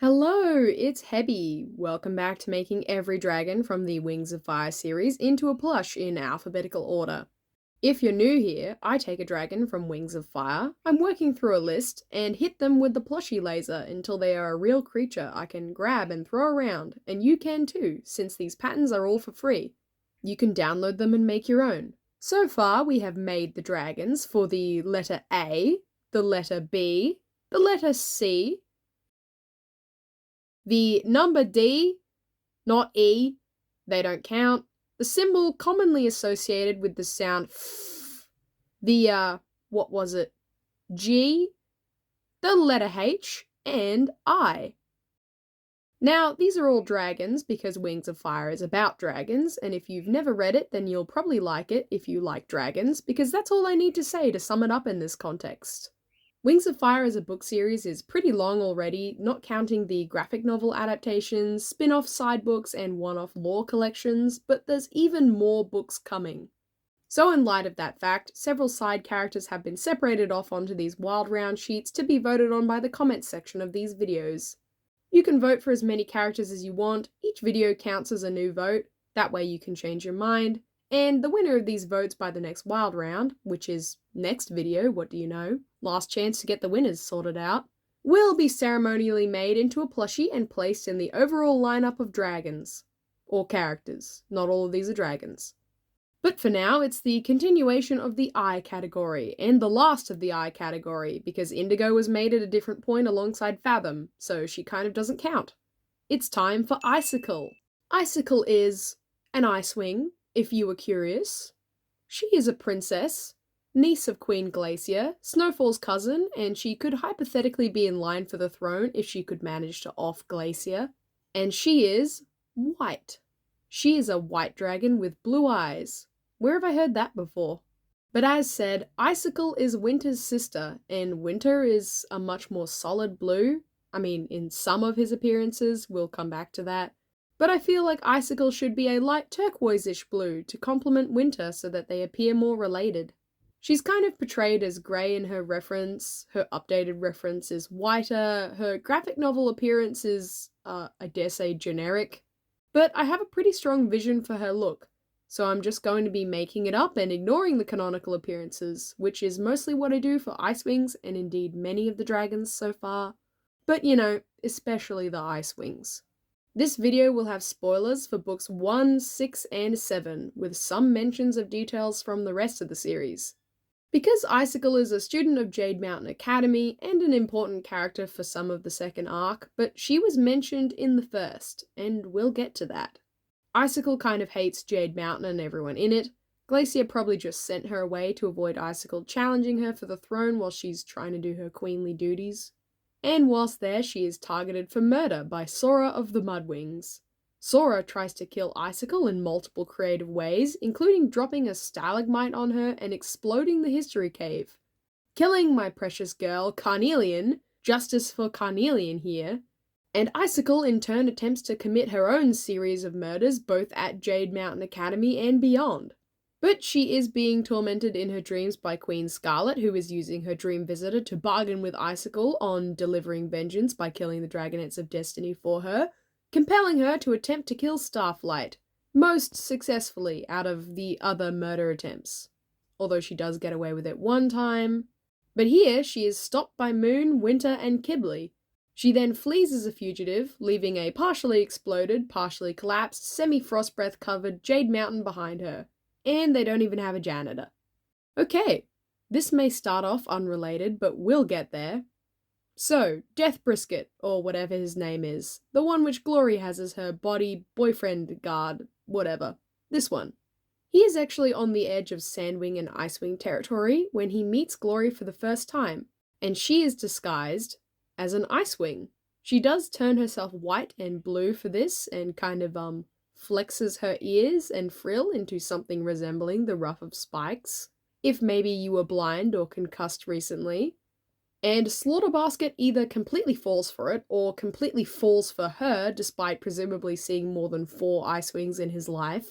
Hello, it's Hebby. Welcome back to making every dragon from the Wings of Fire series into a plush in alphabetical order. If you're new here, I take a dragon from Wings of Fire, I'm working through a list, and hit them with the plushie laser until they are a real creature I can grab and throw around, and you can too, since these patterns are all for free. You can download them and make your own. So far, we have made the dragons for the letter A, the letter B, the letter C, the number D, not E, they don't count. The symbol commonly associated with the sound f, the, what was it, G, the letter H, and I. Now, these are all dragons because Wings of Fire is about dragons, and if you've never read it, then you'll probably like it if you like dragons, because that's all I need to say to sum it up in this context. Wings of Fire as a book series is pretty long already, not counting the graphic novel adaptations, spin-off side books, and one-off lore collections, but there's even more books coming. So in light of that fact, several side characters have been separated off onto these wild round sheets to be voted on by the comments section of these videos. You can vote for as many characters as you want, each video counts as a new vote, that way you can change your mind, and the winner of these votes by the next wild round, which is next video, what do you know, last chance to get the winners sorted out, will be ceremonially made into a plushie and placed in the overall lineup of dragons. Or characters, not all of these are dragons. But for now, it's the continuation of the I category, and the last of the I category, because Indigo was made at a different point alongside Fathom, so she kind of doesn't count. It's time for Icicle. Icicle is an Icewing, if you were curious. She is a princess, niece of Queen Glacier, Snowfall's cousin, and she could hypothetically be in line for the throne if she could manage to off Glacier. And she is white. She is a white dragon with blue eyes. Where have I heard that before? But as said, Icicle is Winter's sister, and Winter is a much more solid blue. I mean, in some of his appearances, we'll come back to that. But I feel like Icicle should be a light turquoise-ish blue to complement Winter so that they appear more related. She's kind of portrayed as grey in her reference, her updated reference is whiter, her graphic novel appearance is, I dare say, generic. But I have a pretty strong vision for her look, so I'm just going to be making it up and ignoring the canonical appearances, which is mostly what I do for Icewings and indeed many of the dragons so far. But you know, especially the Icewings. This video will have spoilers for books 1, 6, and 7, with some mentions of details from the rest of the series. Because Icicle is a student of Jade Mountain Academy and an important character for some of the second arc, but she was mentioned in the first, and we'll get to that. Icicle kind of hates Jade Mountain and everyone in it. Glacier probably just sent her away to avoid Icicle challenging her for the throne while she's trying to do her queenly duties. And whilst there, she is targeted for murder by Sora of the Mudwings. Sora tries to kill Icicle in multiple creative ways, including dropping a stalagmite on her and exploding the history cave. Killing my precious girl, Carnelian, justice for Carnelian here, and Icicle in turn attempts to commit her own series of murders both at Jade Mountain Academy and beyond. But she is being tormented in her dreams by Queen Scarlet, who is using her dream visitor to bargain with Icicle on delivering vengeance by killing the Dragonettes of Destiny for her, compelling her to attempt to kill Starflight, most successfully out of the other murder attempts. Although she does get away with it one time. But here, she is stopped by Moon, Winter, and Kibley. She then flees as a fugitive, leaving a partially exploded, partially collapsed, semi-frostbreath covered Jade Mountain behind her. And they don't even have a janitor. Okay, this may start off unrelated, but we'll get there. So, Death Brisket, or whatever his name is, the one which Glory has as her body, boyfriend, guard, whatever, this one. He is actually on the edge of Sandwing and Icewing territory when he meets Glory for the first time, and she is disguised as an Icewing. She does turn herself white and blue for this, and kind of, flexes her ears and frill into something resembling the ruff of spikes, if maybe you were blind or concussed recently. And Slaughterbasket either completely falls for it, or completely falls for her despite presumably seeing more than 4 Icewings in his life.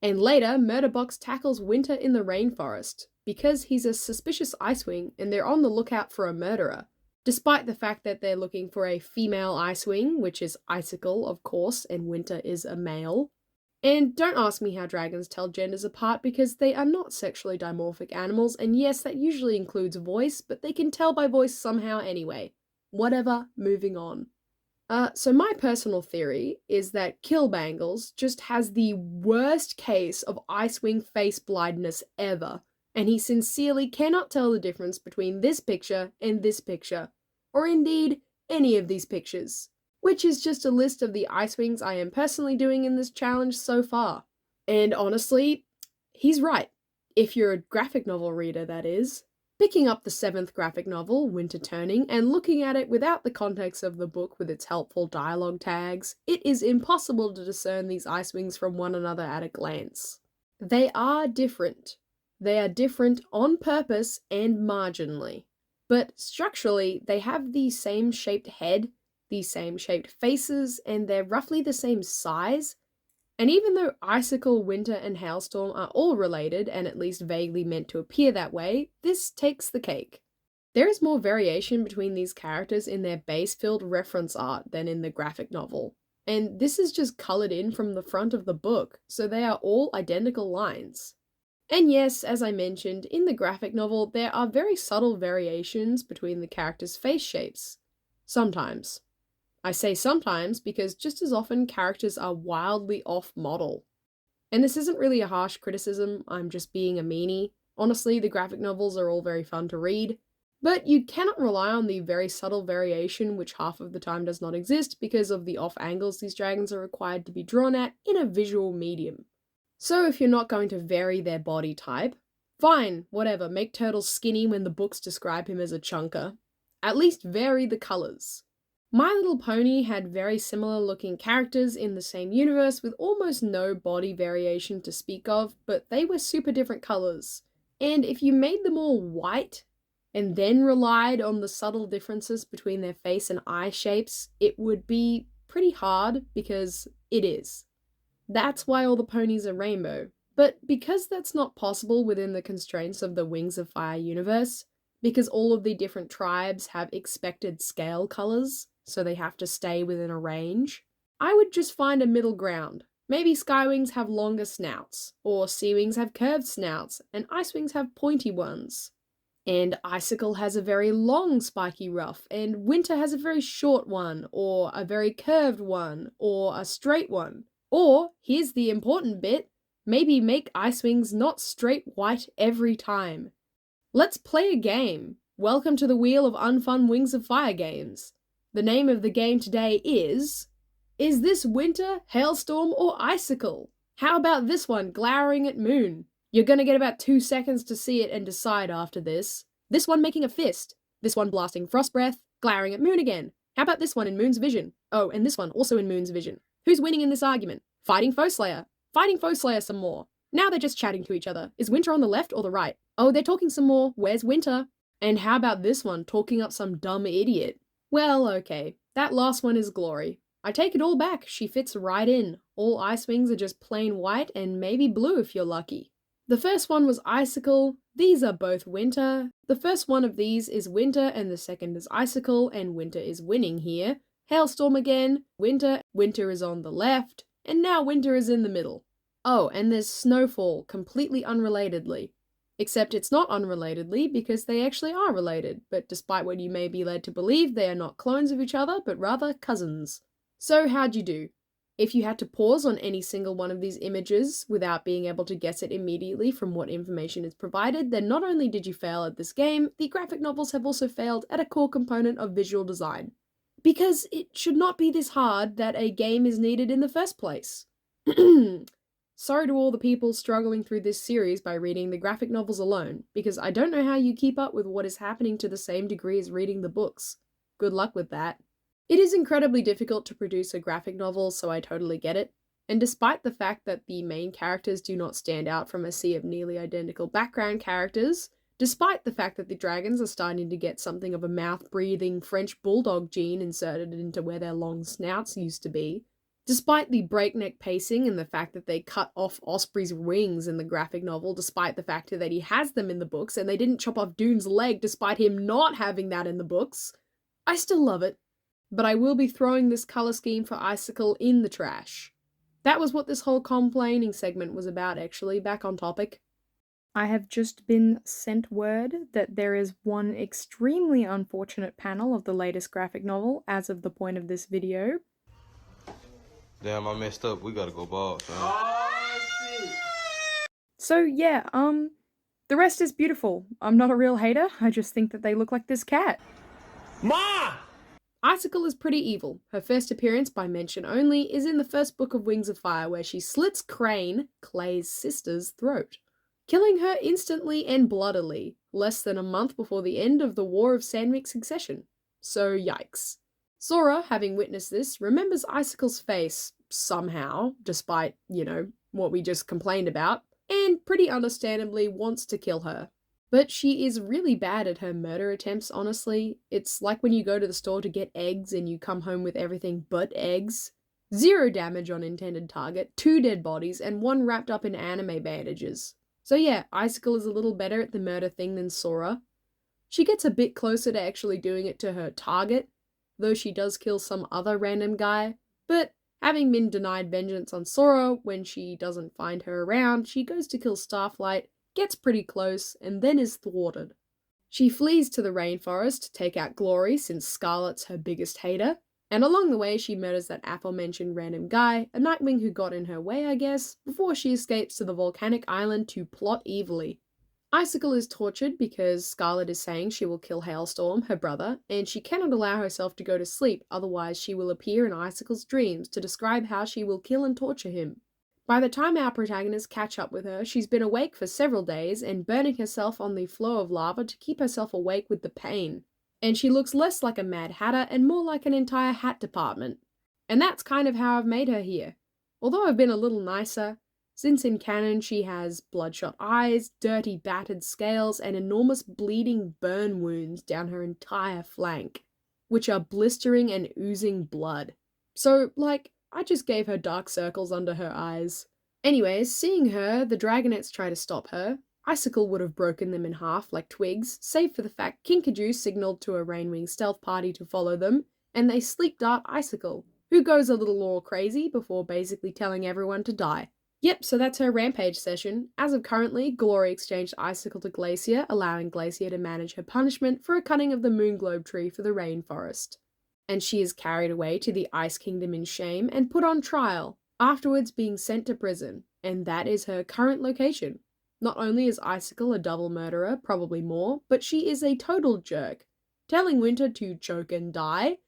And later, Murderbox tackles Winter in the rainforest, because he's a suspicious Icewing and they're on the lookout for a murderer. despite the fact that they're looking for a female Icewing, which is Icicle, of course, and Winter is a male. And don't ask me how dragons tell genders apart because they are not sexually dimorphic animals, and yes, that usually includes voice, but they can tell by voice somehow anyway. Whatever, moving on. So my personal theory is that Killbangles just has the worst case of Icewing face blindness ever, and he sincerely cannot tell the difference between this picture and this picture, or indeed, any of these pictures. Which is just a list of the Icewings I am personally doing in this challenge so far. And honestly, he's right. If you're a graphic novel reader, that is. Picking up the 7th graphic novel, Winter Turning, and looking at it without the context of the book with its helpful dialogue tags, it is impossible to discern these Icewings from one another at a glance. They are different. They are different on purpose and marginally. But structurally, they have the same shaped head, the same shaped faces, and they're roughly the same size. And even though Icicle, Winter, and Hailstorm are all related and at least vaguely meant to appear that way, this takes the cake. There is more variation between these characters in their base-filled reference art than in the graphic novel. And this is just coloured in from the front of the book, so they are all identical lines. And yes, as I mentioned, in the graphic novel there are very subtle variations between the characters' face shapes. Sometimes. I say sometimes because just as often characters are wildly off-model. And this isn't really a harsh criticism, I'm just being a meanie. Honestly, the graphic novels are all very fun to read. But you cannot rely on the very subtle variation which half of the time does not exist because of the off angles these dragons are required to be drawn at in a visual medium. So if you're not going to vary their body type, fine, whatever, make Turtle skinny when the books describe him as a chunker. At least vary the colours. My Little Pony had very similar looking characters in the same universe with almost no body variation to speak of, but they were super different colours. And if you made them all white, and then relied on the subtle differences between their face and eye shapes, it would be pretty hard because it is. That's why all the ponies are rainbow. But because that's not possible within the constraints of the Wings of Fire universe, because all of the different tribes have expected scale colours, so they have to stay within a range, I would just find a middle ground. Maybe Skywings have longer snouts, or Seawings have curved snouts, and Icewings have pointy ones. And Icicle has a very long spiky ruff, and Winter has a very short one, or a very curved one, or a straight one. Or, here's the important bit, maybe make Icewings not straight white every time. Let's play a game. Welcome to the wheel of unfun Wings of Fire games. The name of the game today is this Winter, Hailstorm, or Icicle? How about this one, Glowering at Moon? You're gonna get about 2 seconds to see it and decide after this. This one making a fist. This one blasting frost breath, glowering at Moon again. How about this one in Moon's vision? Oh, and this one also in Moon's vision. Who's winning in this argument? Fighting Foeslayer. Fighting Foeslayer some more. Now they're just chatting to each other. Is Winter on the left or the right? Oh, they're talking some more. Where's Winter? And how about this one talking up some dumb idiot? Well, okay. That last one is Glory. I take it all back. She fits right in. All Icewings are just plain white and maybe blue if you're lucky. The first one was Icicle. These are both Winter. The first one of these is Winter and the second is Icicle, and Winter is winning here. Hailstorm again. Winter. Winter is on the left. And now Winter is in the middle. Oh, and there's Snowfall, completely unrelatedly. Except it's not unrelatedly because they actually are related, but despite what you may be led to believe, they are not clones of each other, but rather cousins. So how'd you do? If you had to pause on any single one of these images without being able to guess it immediately from what information is provided, then not only did you fail at this game, the graphic novels have also failed at a core component of visual design. Because it should not be this hard that a game is needed in the first place. Sorry to all the people struggling through this series by reading the graphic novels alone, because I don't know how you keep up with what is happening to the same degree as reading the books. Good luck with that. It is incredibly difficult to produce a graphic novel, so I totally get it. And despite the fact that the main characters do not stand out from a sea of nearly identical background characters, despite the fact that the dragons are starting to get something of a mouth-breathing French bulldog gene inserted into where their long snouts used to be, despite the breakneck pacing and the fact that they cut off Osprey's wings in the graphic novel, despite the fact that he has them in the books, and they didn't chop off Dune's leg despite him not having that in the books, I still love it, but I will be throwing this colour scheme for Icicle in the trash. That was what this whole complaining segment was about, actually, back on topic. I have just been sent word that there is one extremely unfortunate panel of the latest graphic novel as of the point of this video. Damn, I messed up. We gotta go bald, fam. Oh, shit. So yeah, the rest is beautiful. I'm not a real hater, I just think that they look like this cat. Ma! Icicle is pretty evil. Her first appearance, by mention only, is in the first book of Wings of Fire, where she slits Crane, Clay's sister's, throat, killing her instantly and bloodily, less than a month before the end of the War of Sandvik Succession. So yikes. Sora, having witnessed this, remembers Icicle's face, somehow, despite, what we just complained about, and pretty understandably wants to kill her. But she is really bad at her murder attempts, honestly. It's like when you go to the store to get eggs and you come home with everything but eggs. 0 damage on intended target, 2 dead bodies, and 1 wrapped up in anime bandages. So yeah, Icicle is a little better at the murder thing than Sora. She gets a bit closer to actually doing it to her target, though she does kill some other random guy. But having been denied vengeance on Sora when she doesn't find her around, she goes to kill Starflight, gets pretty close, and then is thwarted. She flees to the rainforest to take out Glory since Scarlet's her biggest hater, and along the way she murders that aforementioned random guy, a Nightwing who got in her way I guess, before she escapes to the volcanic island to plot evilly. Icicle is tortured because Scarlet is saying she will kill Hailstorm, her brother, and she cannot allow herself to go to sleep, otherwise she will appear in Icicle's dreams to describe how she will kill and torture him. By the time our protagonists catch up with her, she's been awake for several days and burning herself on the flow of lava to keep herself awake with the pain. And she looks less like a Mad Hatter and more like an entire hat department. And that's kind of how I've made her here. Although I've been a little nicer, since in canon she has bloodshot eyes, dirty battered scales, and enormous bleeding burn wounds down her entire flank, which are blistering and oozing blood. So, I just gave her dark circles under her eyes. Anyways, seeing her, the Dragonets try to stop her. Icicle would have broken them in half like twigs, save for the fact Kinkajou signaled to a Rainwing stealth party to follow them, and they sleep dart Icicle, who goes a little all crazy before basically telling everyone to die. Yep, so that's her rampage session. As of currently, Glory exchanged Icicle to Glacier, allowing Glacier to manage her punishment for a cutting of the Moonglobe tree for the rainforest. And she is carried away to the Ice Kingdom in shame and put on trial, afterwards being sent to prison, and that is her current location. Not only is Icicle a double murderer, probably more, but she is a total jerk, telling Winter to choke and die,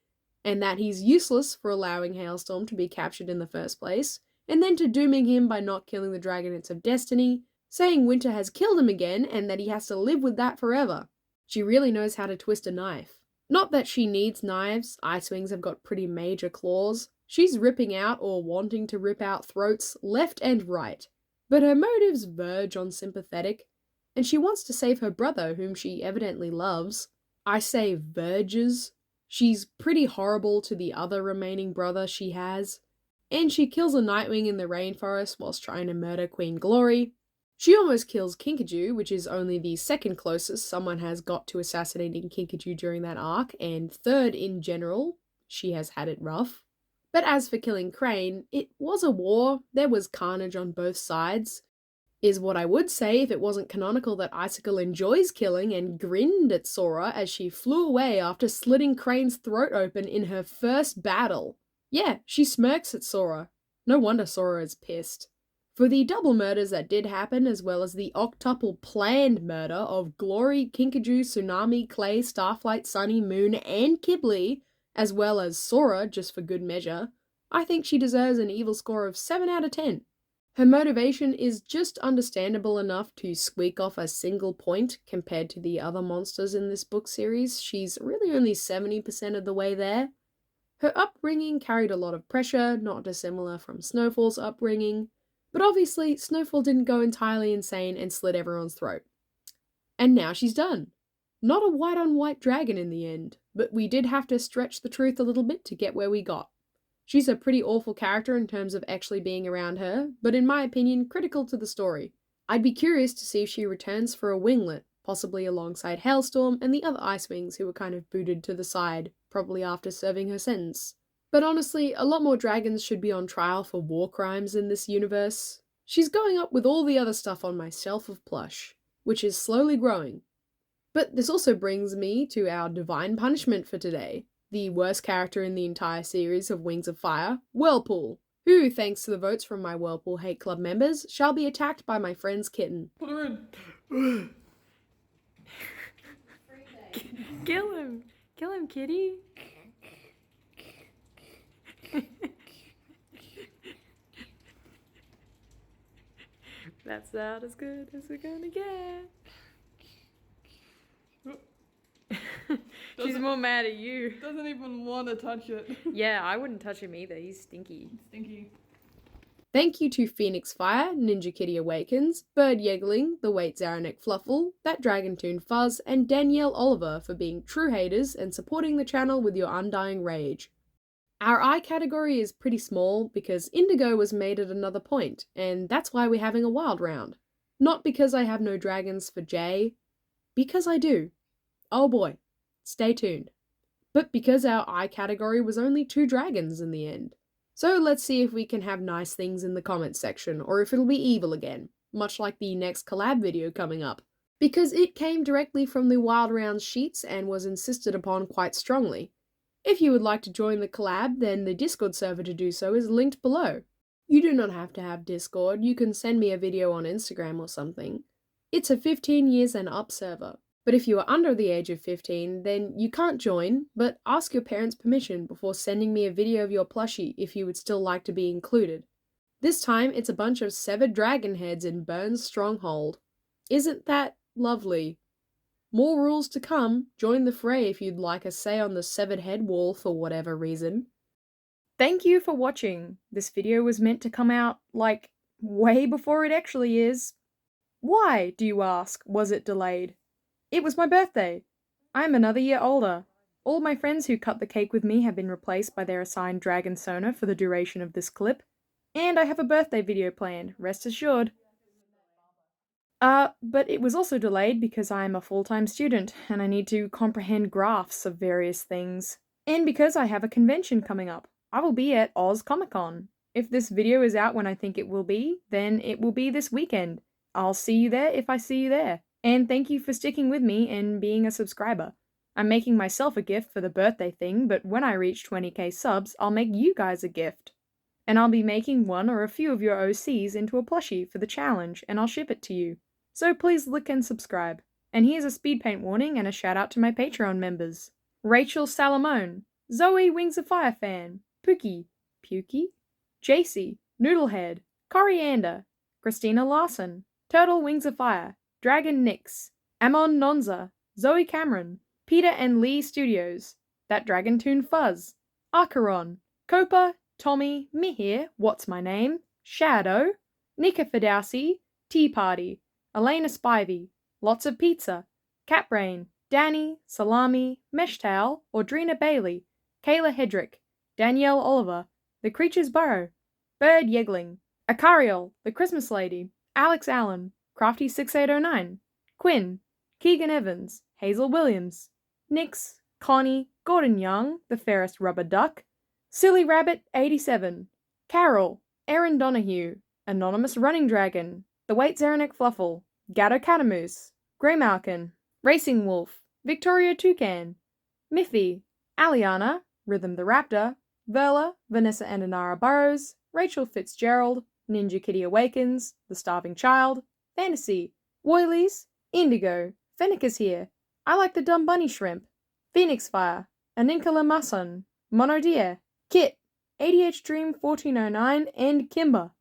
and that he's useless for allowing Hailstorm to be captured in the first place, and then to dooming him by not killing the Dragonets of Destiny, saying Winter has killed him again and that he has to live with that forever. She really knows how to twist a knife. Not that she needs knives, Icewings have got pretty major claws. She's ripping out or wanting to rip out throats left and right. But her motives verge on sympathetic, and she wants to save her brother whom she evidently loves. I say verges. She's pretty horrible to the other remaining brother she has. And she kills a Nightwing in the rainforest whilst trying to murder Queen Glory. She almost kills Kinkajou, which is only the second closest someone has got to assassinating Kinkajou during that arc, and third in general. She has had it rough. But as for killing Crane, it was a war, there was carnage on both sides. Is what I would say if it wasn't canonical that Icicle enjoys killing and grinned at Sora as she flew away after slitting Crane's throat open in her first battle. Yeah, she smirks at Sora. No wonder Sora is pissed. For the double murders that did happen, as well as the octuple planned murder of Glory, Kinkajou, Tsunami, Clay, Starflight, Sunny, Moon, and Kibli, as well as Sora, just for good measure, I think she deserves an evil score of 7 out of 10. Her motivation is just understandable enough to squeak off a single point compared to the other monsters in this book series. She's really only 70% of the way there. Her upbringing carried a lot of pressure, not dissimilar from Snowfall's upbringing. But obviously, Snowfall didn't go entirely insane and slit everyone's throat. And now she's done. Not a white-on-white dragon in the end, but we did have to stretch the truth a little bit to get where we got. She's a pretty awful character in terms of actually being around her, but in my opinion, critical to the story. I'd be curious to see if she returns for a winglet, possibly alongside Hailstorm and the other Icewings who were kind of booted to the side probably after serving her sentence. But honestly, a lot more dragons should be on trial for war crimes in this universe. She's going up with all the other stuff on my shelf of plush, which is slowly growing. But this also brings me to our divine punishment for today. The worst character in the entire series of Wings of Fire, Whirlpool, who, thanks to the votes from my Whirlpool Hate Club members, shall be attacked by my friend's kitten. Put her in. Kill him! Kill him, kitty! That's not as good as we're gonna get. She's more mad at you. Doesn't even want to touch it. Yeah, I wouldn't touch him either. He's stinky. Stinky. Thank you to Phoenix Fire, Ninja Kitty Awakens, Bird Yeggling, The Wait Zaranek Fluffle, That Dragon Toon Fuzz, and Danielle Oliver for being true haters and supporting the channel with your undying rage. Our I category is pretty small because Indigo was made at another point, and that's why we're having a wild round. Not because I have no dragons for J, because I do. Oh boy, stay tuned. But because our I category was only 2 dragons in the end. So let's see if we can have nice things in the comments section, or if it'll be evil again, much like the next collab video coming up. Because it came directly from the Wild Rounds sheets and was insisted upon quite strongly. If you would like to join the collab, then the Discord server to do so is linked below. You do not have to have Discord, you can send me a video on Instagram or something. It's a 15 years and up server. But if you are under the age of 15, then you can't join, but ask your parents' permission before sending me a video of your plushie if you would still like to be included. This time, it's a bunch of severed dragon heads in Burns Stronghold. Isn't that lovely? More rules to come. Join the fray if you'd like a say on the severed head wall for whatever reason. Thank you for watching. This video was meant to come out, like, way before it actually is. Why, do you ask, was it delayed? It was my birthday. I am another year older. All my friends who cut the cake with me have been replaced by their assigned dragon sona for the duration of this clip. And I have a birthday video planned, rest assured. But it was also delayed because I am a full-time student and I need to comprehend graphs of various things. And because I have a convention coming up. I will be at Oz Comic Con. If this video is out when I think it will be, then it will be this weekend. I'll see you there if I see you there. And thank you for sticking with me and being a subscriber. I'm making myself a gift for the birthday thing, but when I reach 20k subs, I'll make you guys a gift. And I'll be making one or a few of your OCs into a plushie for the challenge, and I'll ship it to you. So please look and subscribe. And here's a speed paint warning and a shout out to my Patreon members. Rachel Salamone, Zoe Wings of Fire fan, Pookie, JC, Noodlehead, Coriander, Christina Larson, Turtle Wings of Fire, Dragon Nix, Amon Nonza, Zoe Cameron, Peter and Lee Studios, That Dragon Toon Fuzz, Archeron, Copa, Tommy, Mihir, What's My Name, Shadow, Nika Fidausi, Tea Party, Elena Spivey, Lots of Pizza, Catbrain, Danny, Salami, Mesh Towel, Audrina Bailey, Kayla Hedrick, Danielle Oliver, The Creature's Burrow, Bird Yeggling, Acariel, The Christmas Lady, Alex Allen, Crafty6809, Quinn, Keegan Evans, Hazel Williams, Nix, Connie, Gordon Young, The Fairest Rubber Duck, Silly Rabbit 87, Carol, Aaron Donahue, Anonymous Running Dragon, The Wait Zaranek Fluffle, Gatto Catamoose, Greymalkin, Racing Wolf, Victoria Toucan, Miffy, Aliana, Rhythm the Raptor, Verla, Vanessa Andanara Burrows, Rachel Fitzgerald, Ninja Kitty Awakens, The Starving Child, Fantasy, Woilies, Indigo, Fennec is here, I Like the Dumb Bunny Shrimp, Phoenix Fire, Aninkala Mason, Monodeer, Kit, ADH Dream 1409, and Kimber.